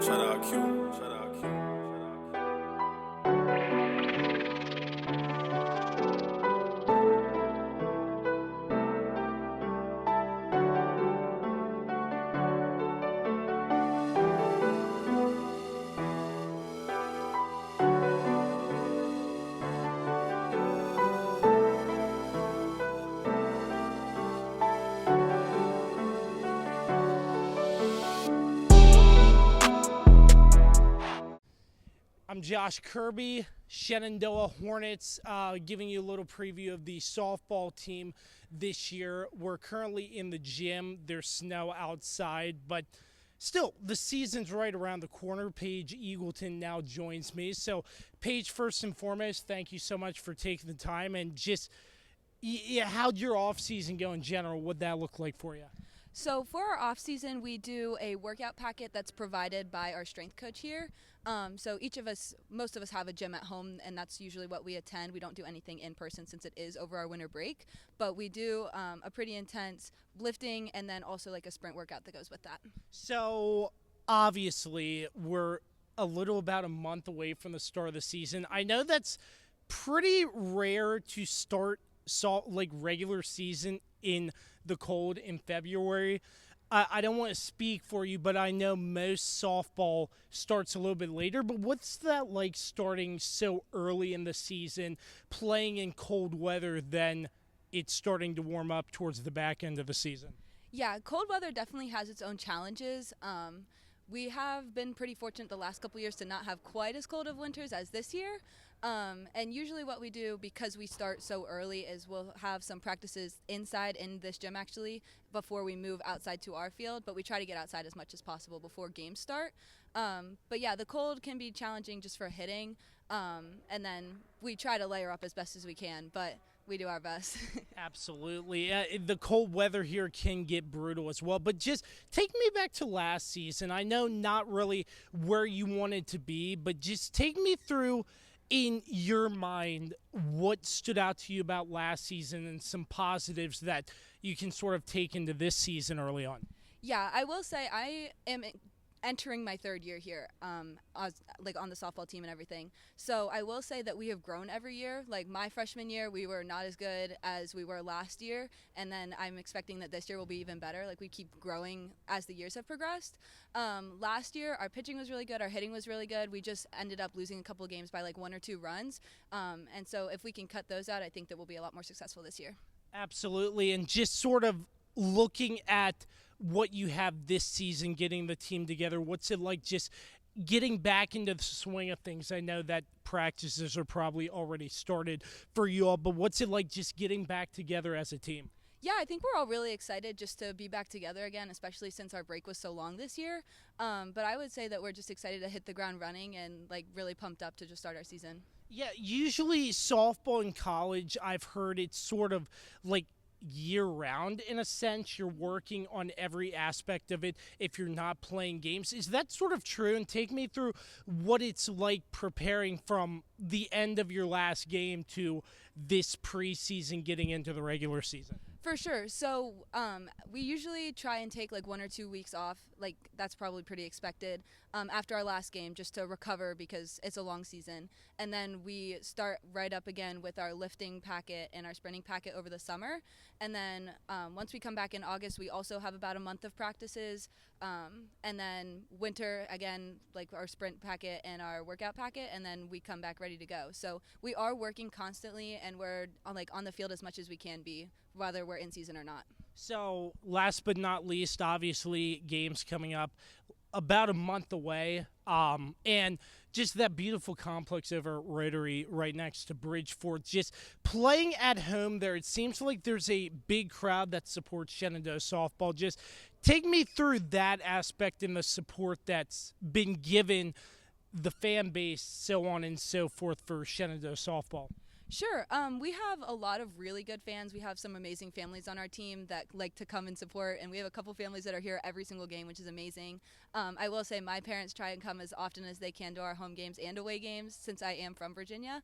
Shout out Q. Shout out Q. I'm Josh Kirby, Shenandoah Hornets, giving you a little preview of the softball team this year. We're currently in the gym. There's snow outside, but still, the season's right around the corner. Paige Eagleton now joins me. So, Paige, first and foremost, thank you so much for taking the time. And just, how'd your offseason go in general? What'd that look like for you? So for our off season, we do a workout packet that's provided by our strength coach here. So most of us have a gym at home, and that's usually what we attend. We don't do anything in person since it is over our winter break, but we do a pretty intense lifting and then also like a sprint workout that goes with that. So obviously we're a little about a month away from the start of the season. I know that's pretty rare to start regular season in the cold in February. I don't want to speak for you, but I know most softball starts a little bit later. But what's that like starting so early in the season, playing in cold weather, then it's starting to warm up towards the back end of the season? Yeah, cold weather definitely has its own challenges. We have been pretty fortunate the last couple years to not have quite as cold of winters as this year. And usually what we do, because we start so early, is we'll have some practices inside in this gym actually before we move outside to our field, but we try to get outside as much as possible before games start. But yeah, the cold can be challenging just for hitting, and then we try to layer up as best as we can, but we do our best. Absolutely. The cold weather here can get brutal as well. But just take me back to last season. I know not really where you wanted to be, but just take me through, in your mind, what stood out to you about last season and some positives that you can sort of take into this season early on. Yeah, I will say I am entering my third year here, like on the softball team and everything. So I will say that we have grown every year. Like my freshman year, we were not as good as we were last year, and then I'm expecting that this year will be even better. Like we keep growing as the years have progressed. Last year, our pitching was really good, our hitting was really good. We just ended up losing a couple of games by like 1 or 2 runs. And so if we can cut those out, I think that we'll be a lot more successful this year. Absolutely, and just sort of looking at what you have this season, getting the team together, what's it like just getting back into the swing of things? I know that practices are probably already started for you all, but what's it like just getting back together as a team? Yeah, I think we're all really excited just to be back together again, especially since our break was so long this year. But I would say that we're just excited to hit the ground running and like really pumped up to just start our season. Yeah, usually softball in college, I've heard it's sort of like year-round in a sense. You're working on every aspect of it if you're not playing games. Is that sort of true? And take me through what it's like preparing from the end of your last game to this preseason getting into the regular season. For sure. So we usually try and take like 1 or 2 weeks off. Like that's probably pretty expected after our last game just to recover because it's a long season. And then we start right up again with our lifting packet and our sprinting packet over the summer. And then once we come back in August, we also have about a month of practices. And then winter, again, like our sprint packet and our workout packet. And then we come back ready to go. So we are working constantly and we're on the field as much as we can be, whether we're in season or not. So last but not least, obviously games coming up about a month away, and just that beautiful complex over at Rotary right next to Bridgeport. Just playing at home there, it seems like there's a big crowd that supports Shenandoah softball. Just take me through that aspect and the support that's been given the fan base, so on and so forth, for Shenandoah softball. Sure. We have a lot of really good fans. We have some amazing families on our team that like to come and support, and we have a couple families that are here every single game, which is amazing. I will say my parents try and come as often as they can to our home games and away games since I am from Virginia.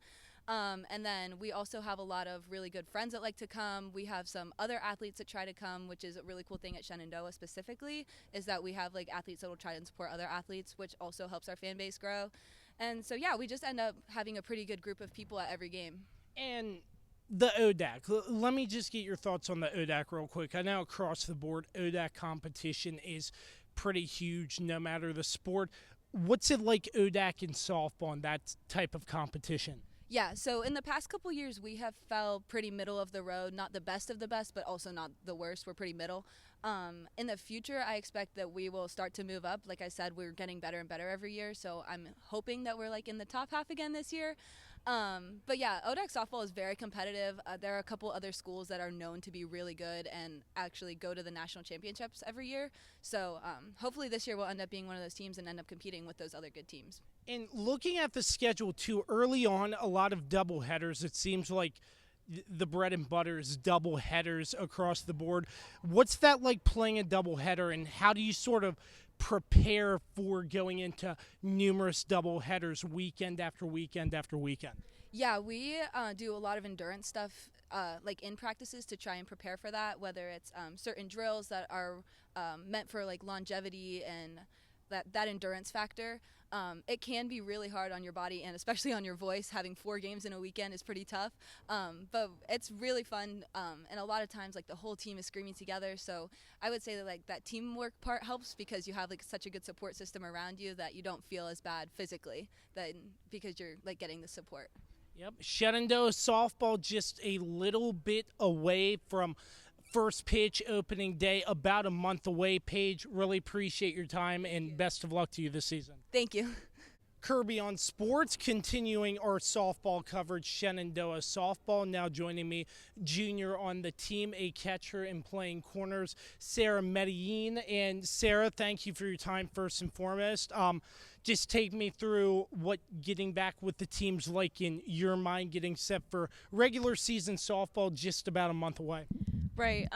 And then we also have a lot of really good friends that like to come. We have some other athletes that try to come, which is a really cool thing at Shenandoah specifically, is that we have like athletes that will try and support other athletes, which also helps our fan base grow. And so, yeah, we just end up having a pretty good group of people at every game. And the ODAC, let me just get your thoughts on the ODAC real quick. I know across the board, ODAC competition is pretty huge no matter the sport. What's it like ODAC in softball and that type of competition? Yeah, so in the past couple years, we have fell pretty middle of the road, not the best of the best, but also not the worst. We're pretty middle. In the future, I expect that we will start to move up. Like I said, we're getting better and better every year, so I'm hoping that we're like in the top half again this year. But yeah, ODAC softball is very competitive. There are a couple other schools that are known to be really good and actually go to the national championships every year. So hopefully this year we'll end up being one of those teams and end up competing with those other good teams. And looking at the schedule too, early on, a lot of double headers. It seems like the bread and butter is double headers across the board. What's that like playing a double header, and how do you sort of prepare for going into numerous double headers weekend after weekend after weekend? Yeah, we do a lot of endurance stuff like in practices to try and prepare for that, whether it's certain drills that are meant for like longevity and that endurance factor. It can be really hard on your body and especially on your voice. Having 4 games in a weekend is pretty tough, but it's really fun, and a lot of times like the whole team is screaming together. So I would say that like that teamwork part helps because you have like such a good support system around you that you don't feel as bad physically because you're like getting the support. Yep. Shenandoah softball just a little bit away from first pitch opening day, about a month away. Paige, really appreciate your time and best of luck to you this season. Thank you. Kirby on sports, continuing our softball coverage. Shenandoah softball. Now joining me, junior on the team, a catcher and playing corners, Sarah Medellin. And Sarah, thank you for your time first and foremost. Just take me through what getting back with the team's like in your mind, getting set for regular season softball just about a month away. Right.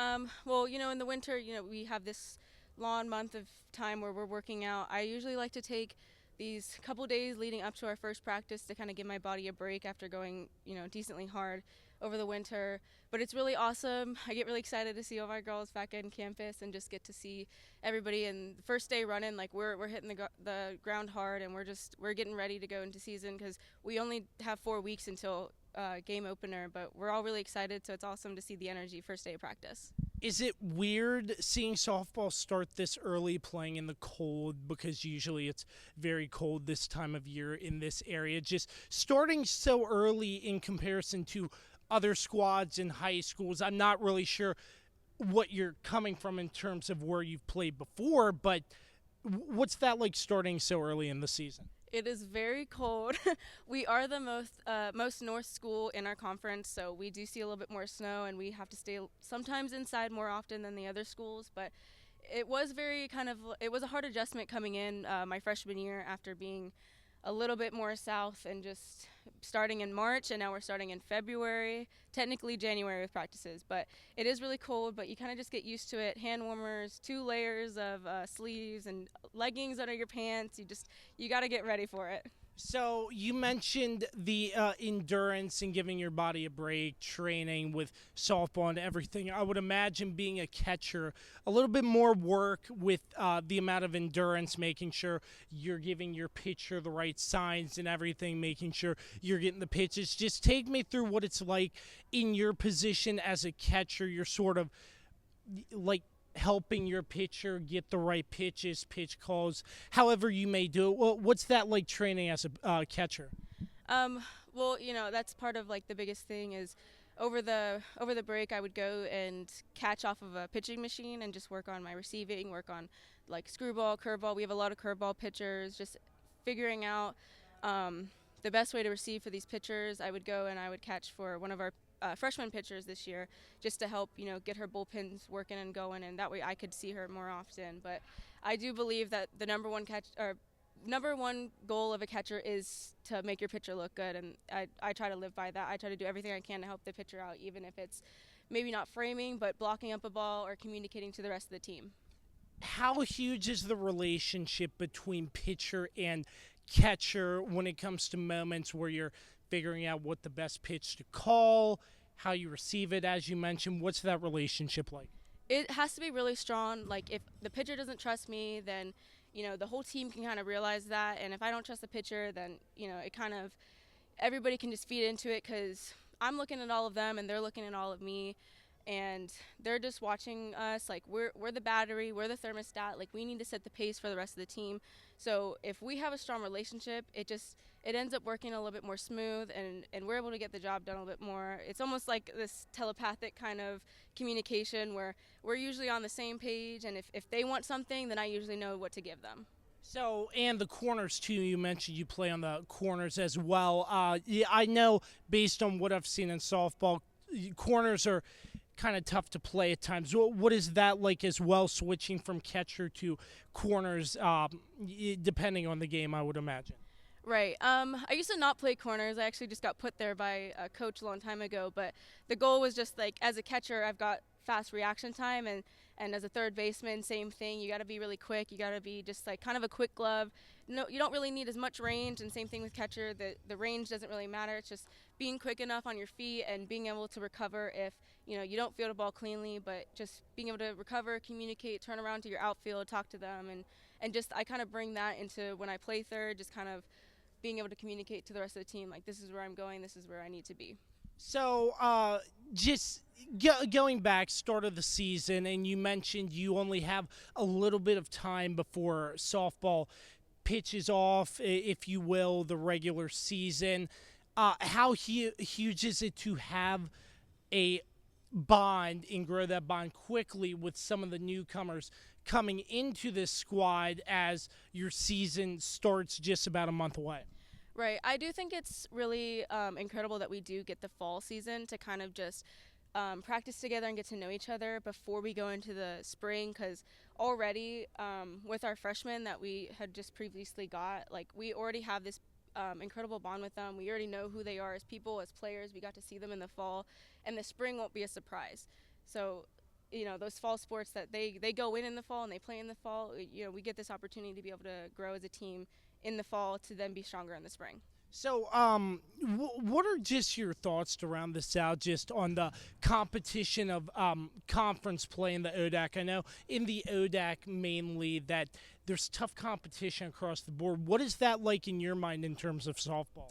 Well, in the winter, we have this long month of time where we're working out. I usually like to take these couple days leading up to our first practice to kind of give my body a break after going, decently hard over the winter. But it's really awesome. I get really excited to see all my girls back in campus and just get to see everybody. And the first day running, like we're hitting the ground hard, and we're getting ready to go into season because we only have 4 weeks until game opener. But we're all really excited, so it's awesome to see the energy first day of practice. Is it weird seeing softball start this early, playing in the cold, because usually it's very cold this time of year in this area, just starting so early in comparison to other squads in high schools? I'm not really sure what you're coming from in terms of where you've played before, but what's that like starting so early in the season? It is very cold. We are the most north school in our conference, so we do see a little bit more snow, and we have to stay sometimes inside more often than the other schools. But it was it was a hard adjustment coming in my freshman year after being a little bit more south and just starting in March, and now we're starting in February, technically January with practices. But it is really cold, but you kind of just get used to it. Hand warmers, 2 layers of sleeves and leggings under your pants. You got to get ready for it. So you mentioned the endurance and giving your body a break, training with softball and everything. I would imagine being a catcher, a little bit more work with the amount of endurance, making sure you're giving your pitcher the right signs and everything, making sure you're getting the pitches. Just take me through what it's like in your position as a catcher. You're sort of like helping your pitcher get the right pitches, pitch calls, however you may do it. Well, what's that like training as a catcher? Well, that's part of like the biggest thing is over the break I would go and catch off of a pitching machine and just work on my receiving, work on like screwball, curveball. We have a lot of curveball pitchers, just figuring out the best way to receive for these pitchers. I would go and I would catch for one of our freshman pitchers this year just to help, get her bullpens working and going, and that way I could see her more often. But I do believe that the number one goal of a catcher is to make your pitcher look good, and I try to live by that. I try to do everything I can to help the pitcher out, even if it's maybe not framing, but blocking up a ball or communicating to the rest of the team. How huge is the relationship between pitcher and catcher when it comes to moments where you're figuring out what the best pitch to call, how you receive it, as you mentioned. What's that relationship like? It has to be really strong. Like, if the pitcher doesn't trust me, then, the whole team can kind of realize that. And if I don't trust the pitcher, then, it kind of, everybody can just feed into it, because I'm looking at all of them and they're looking at all of me. And they're just watching us. Like, we're the battery, we're the thermostat. Like, we need to set the pace for the rest of the team. So if we have a strong relationship, it ends up working a little bit more smooth, and we're able to get the job done a little bit more. It's almost like this telepathic kind of communication where we're usually on the same page, and if they want something, then I usually know what to give them. So, and the corners, too. You mentioned you play on the corners as well. Yeah, I know, based on what I've seen in softball, corners are kind of tough to play at times. What is that like as well, switching from catcher to corners, depending on the game, I would imagine? Right. I used to not play corners. I actually just got put there by a coach a long time ago. But the goal was just, like, as a catcher, I've got fast reaction time, and as a third baseman, same thing. You got to be really quick. You got to be just like kind of a quick glove. No, you don't really need as much range, and same thing with catcher. The range doesn't really matter. It's just being quick enough on your feet and being able to recover if you don't field a ball cleanly, but just being able to recover, communicate, turn around to your outfield, talk to them, and just I kind of bring that into when I play third, just kind of being able to communicate to the rest of the team, like, this is where I'm going, this is where I need to be. So, just going back, start of the season, and you mentioned you only have a little bit of time before softball pitches off, if you will, the regular season. How huge is it to have a bond and grow that bond quickly with some of the newcomers coming into this squad as your season starts just about a month away? Right. I do think it's really incredible that we do get the fall season to kind of just practice together and get to know each other before we go into the spring, because already with our freshmen that we had just previously got, like, we already have this incredible bond with them. We already know who they are as people, as players. We got to see them in the fall, and the spring won't be a surprise. So, those fall sports that they go in the fall and they play in the fall, we get this opportunity to be able to grow as a team in the fall to then be stronger in the spring. So, what are just your thoughts to round this out, just on the competition of conference play in the ODAC? I know in the ODAC mainly that there's tough competition across the board. What is that like in your mind in terms of softball?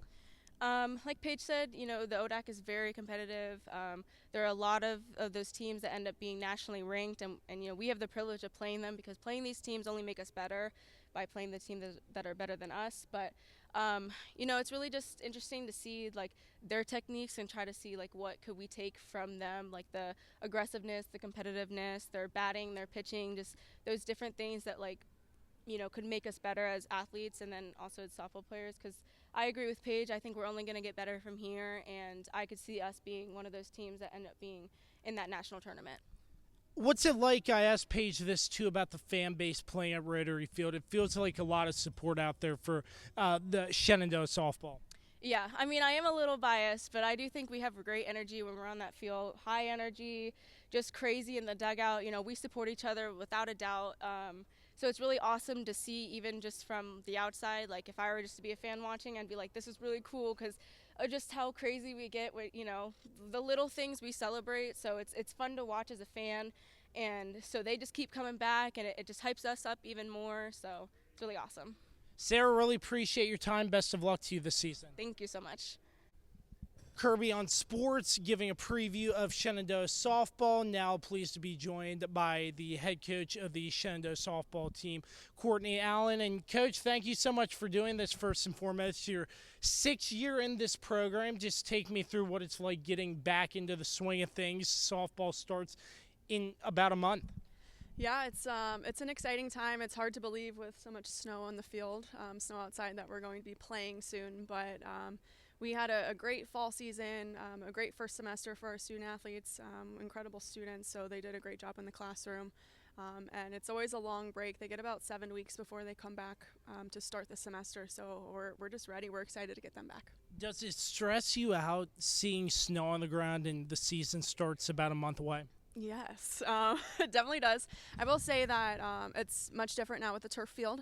Like Paige said, the ODAC is very competitive. There are a lot of those teams that end up being nationally ranked, and we have the privilege of playing them, because playing these teams only make us better by playing the teams that are better than us. But it's really just interesting to see, like, their techniques and try to see, like, what could we take from them, like the aggressiveness, the competitiveness, their batting, their pitching, just those different things that, like, could make us better as athletes and then also as softball players. Because I agree with Paige. I think we're only going to get better from here, and I could see us being one of those teams that end up being in that national tournament. What's it like? I asked Paige this, too, about the fan base playing at Rotary Field. It feels like a lot of support out there for the Shenandoah softball. Yeah, I mean, I am a little biased, but I do think we have great energy when we're on that field. High energy, just crazy in the dugout. We support each other without a doubt. So it's really awesome to see, even just from the outside. Like, if I were just to be a fan watching, I'd be like, this is really cool, because just how crazy we get with, the little things we celebrate. So it's fun to watch as a fan. And so they just keep coming back, and it just hypes us up even more. So it's really awesome. Sarah, really appreciate your time. Best of luck to you this season. Thank you so much. Kirby on Sports, giving a preview of Shenandoah softball. Now pleased to be joined by the head coach of the Shenandoah softball team, Courtney Allen. And, Coach, thank you so much for doing this. First and foremost, your 6th year in this program. Just take me through what it's like getting back into the swing of things. Softball starts in about a month. Yeah, it's an exciting time. It's hard to believe with so much snow on the field, snow outside, that we're going to be playing soon. But we had a great fall season, a great first semester for our student athletes, incredible students, so they did a great job in the classroom. And it's always a long break. They get about 7 weeks before they come back to start the semester, so we're just ready. We're excited to get them back. Does it stress you out seeing snow on the ground and the season starts about a month away? Yes, it definitely does. I will say that it's much different now with the turf field.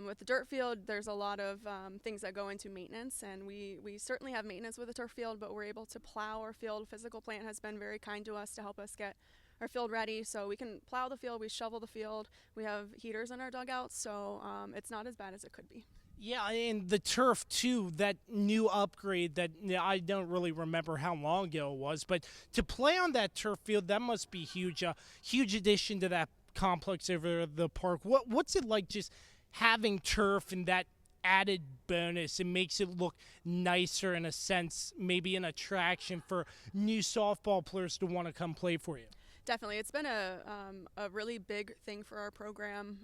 With the dirt field, there's a lot of things that go into maintenance, and we certainly have maintenance with the turf field, but we're able to plow our field. Physical Plant has been very kind to us to help us get our field ready, so we can plow the field, we shovel the field, we have heaters in our dugouts, so it's not as bad as it could be. Yeah, and the turf, too, that new upgrade that I don't really remember how long ago it was, but to play on that turf field, that must be huge. A huge addition to that complex over the park. What's it like just having turf and that added bonus? It makes it look nicer in a sense, maybe an attraction for new softball players to want to come play for you. Definitely. It's been a really big thing for our program.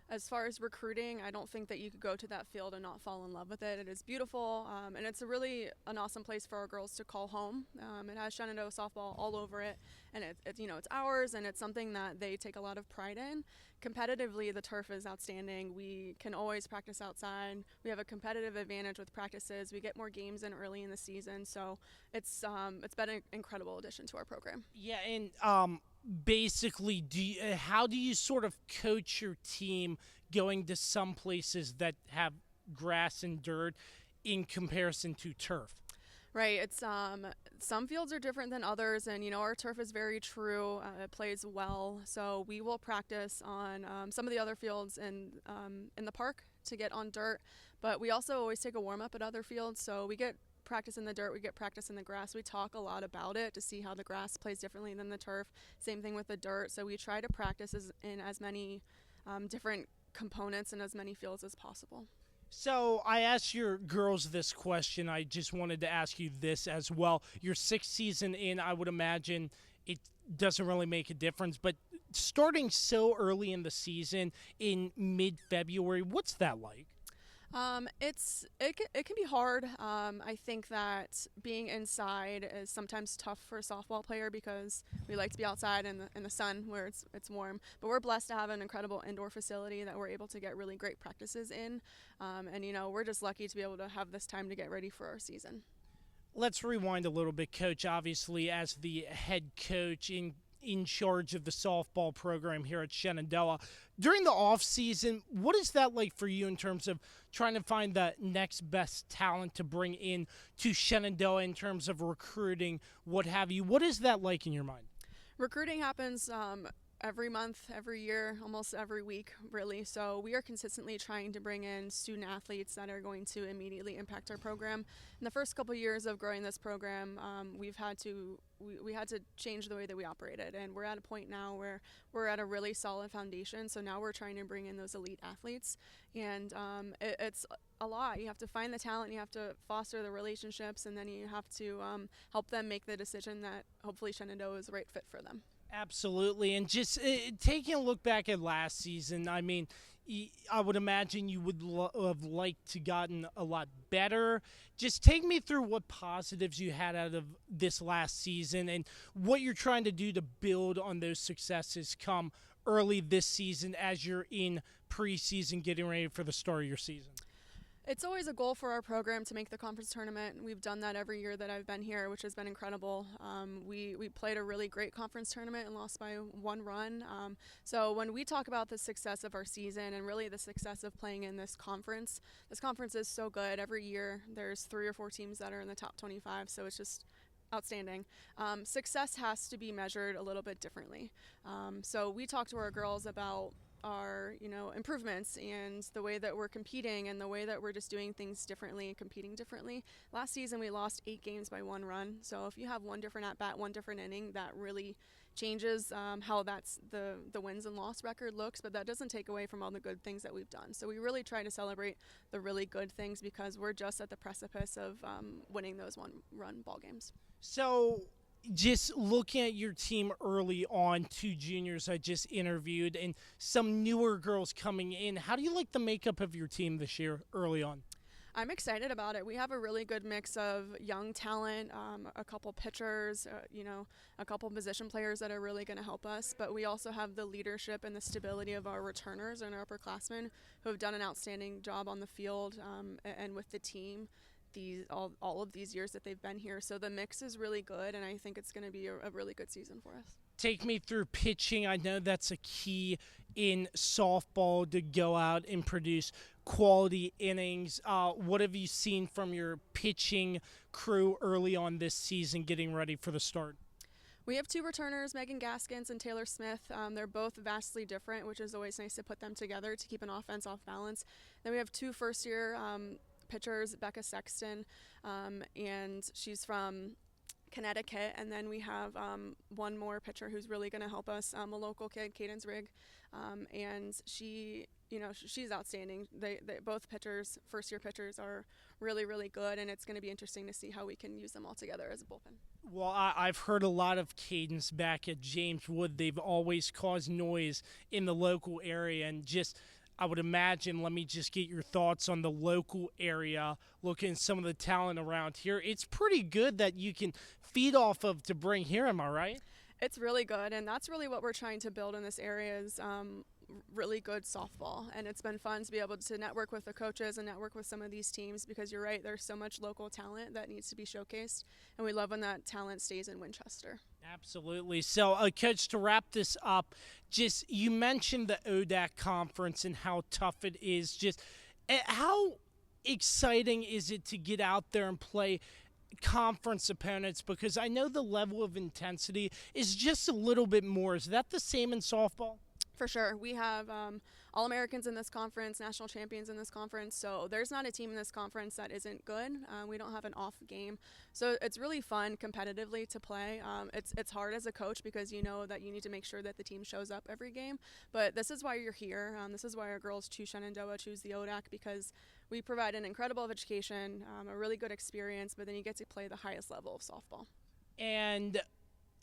As far as recruiting, I don't think that you could go to that field and not fall in love with it. It is beautiful, and it's an awesome place for our girls to call home. It has Shenandoah Softball all over it, and it's ours, and it's something that they take a lot of pride in. Competitively, the turf is outstanding. We can always practice outside. We have a competitive advantage with practices. We get more games in early in the season, so it's been an incredible addition to our program. Yeah, and basically, how do you sort of coach your team going to some places that have grass and dirt in comparison to turf? Right. It's some fields are different than others, and our turf is very true. It plays well, so we will practice on some of the other fields in the park to get on dirt. But we also always take a warm up at other fields, so we get practice in the dirt, we get practice in the grass. We talk a lot about it to see how the grass plays differently than the turf. Same thing with the dirt. So we try to practice in as many different components and as many fields as possible. So I asked your girls this question. I just wanted to ask you this as well. Your sixth season in, I would imagine it doesn't really make a difference, but starting so early in the season in mid-February, what's that like? It can be hard. I think that being inside is sometimes tough for a softball player because we like to be outside in the sun where it's warm. But we're blessed to have an incredible indoor facility that we're able to get really great practices in. And we're just lucky to be able to have this time to get ready for our season. Let's rewind a little bit, Coach. Obviously, as the head coach in charge of the softball program here at Shenandoah. During the off-season, what is that like for you in terms of trying to find the next best talent to bring in to Shenandoah in terms of recruiting, what have you? What is that like in your mind? Recruiting happens every month, every year, almost every week, really. So we are consistently trying to bring in student athletes that are going to immediately impact our program. In the first couple of years of growing this program, we had to change the way that we operated, and we're at a point now where we're at a really solid foundation. So now we're trying to bring in those elite athletes, and it's a lot. You have to find the talent, you have to foster the relationships, and then you have to help them make the decision that hopefully Shenandoah is the right fit for them. Absolutely. And just taking a look back at last season, I mean, I would imagine you would have liked to gotten a lot better. Just take me through what positives you had out of this last season and what you're trying to do to build on those successes come early this season as you're in preseason getting ready for the start of your season. It's always a goal for our program to make the conference tournament. We've done that every year that I've been here, which has been incredible. We played a really great conference tournament and lost by one run. So when we talk about the success of our season and really the success of playing in this conference is so good. Every year there's 3 or 4 teams that are in the top 25, so it's just outstanding. Success has to be measured a little bit differently. So we talk to our girls about our improvements and the way that we're competing and the way that we're just doing things differently and competing differently. Last season we lost 8 games by 1 run, so if you have one different at bat, one different inning, that really changes how that's the wins and loss record looks, but that doesn't take away from all the good things that we've done. So we really try to celebrate the really good things because we're just at the precipice of winning those 1-run ball games. So just looking at your team early on, 2 juniors I just interviewed and some newer girls coming in, how do you like the makeup of your team this year early on? I'm excited about it. We have a really good mix of young talent, a couple pitchers, a couple position players that are really going to help us. But we also have the leadership and the stability of our returners and our upperclassmen who have done an outstanding job on the field and with the team all of these years that they've been here. So the mix is really good, and I think it's going to be a really good season for us. take me through pitching. I know that's a key in softball to go out and produce quality innings. What have you seen from your pitching crew early on this season getting ready for the start? We have 2 returners, Megan Gaskins and Taylor Smith. They're both vastly different, which is always nice to put them together to keep an offense off balance. Then we have 2 first-year pitchers, Becca Sexton, and she's from Connecticut. And then we have one more pitcher who's really going to help us, a local kid, Cadence Rigg, and she's outstanding. They both pitchers, first-year pitchers, are really, really good, and it's going to be interesting to see how we can use them all together as a bullpen. Well, I've heard a lot of Cadence back at James Wood. They've always caused noise in the local area, and I would imagine, let me just get your thoughts on the local area, looking at some of the talent around here. It's pretty good that you can feed off of to bring here, am I right? It's really good, and that's really what we're trying to build in this area is really good softball. And it's been fun to be able to network with the coaches and network with some of these teams because you're right, there's so much local talent that needs to be showcased, and we love when that talent stays in Winchester. Absolutely. So, Coach, to wrap this up, you mentioned the ODAC conference and how tough it is. How exciting is it to get out there and play conference opponents? Because I know the level of intensity is just a little bit more. Is that the same in softball? For sure. We have All-Americans in this conference, national champions in this conference, so there's not a team in this conference that isn't good. We don't have an off game. So it's really fun competitively to play. It's hard as a coach because you know that you need to make sure that the team shows up every game, but this is why you're here. This is why our girls choose Shenandoah, choose the ODAC, because we provide an incredible education, a really good experience, but then you get to play the highest level of softball. And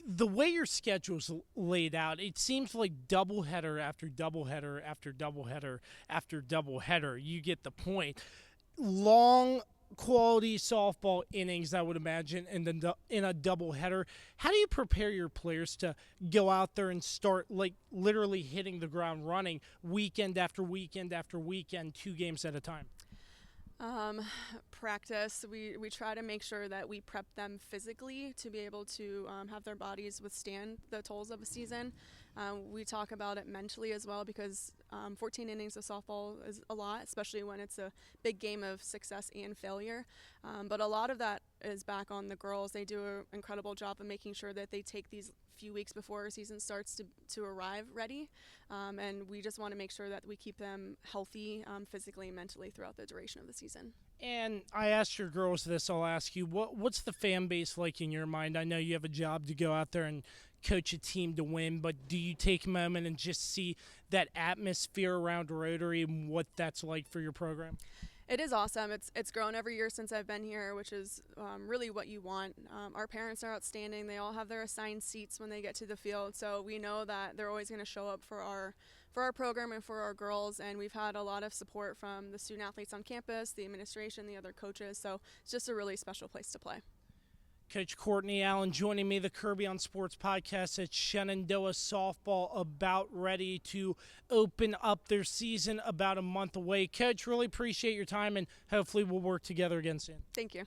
the way your schedule's laid out, it seems like doubleheader after doubleheader after doubleheader after doubleheader. You get the point. Long quality softball innings, I would imagine, in a doubleheader. How do you prepare your players to go out there and start literally hitting the ground running weekend after weekend after weekend, 2 games at a time? Practice. We try to make sure that we prep them physically to be able to have their bodies withstand the tolls of a season. We talk about it mentally as well because 14 innings of softball is a lot, especially when it's a big game of success and failure. But a lot of that is back on the girls. They do an incredible job of making sure that they take these few weeks before our season starts to arrive ready. And we just want to make sure that we keep them healthy physically and mentally throughout the duration of the season. And I asked your girls this, I'll ask you, what's the fan base like in your mind? I know you have a job to go out there and coach a team to win, but do you take a moment and just see that atmosphere around Rotary and what that's like for your program? It is awesome. It's grown every year since I've been here, which is really what you want. Our parents are outstanding. They all have their assigned seats when they get to the field, so we know that they're always going to show up for our program and for our girls, and we've had a lot of support from the student athletes on campus, the administration, the other coaches, so it's just a really special place to play. Coach Courtney Allen joining me, the Kirby on Sports podcast at Shenandoah Softball, about ready to open up their season about a month away. Coach, really appreciate your time, and hopefully we'll work together again soon. Thank you.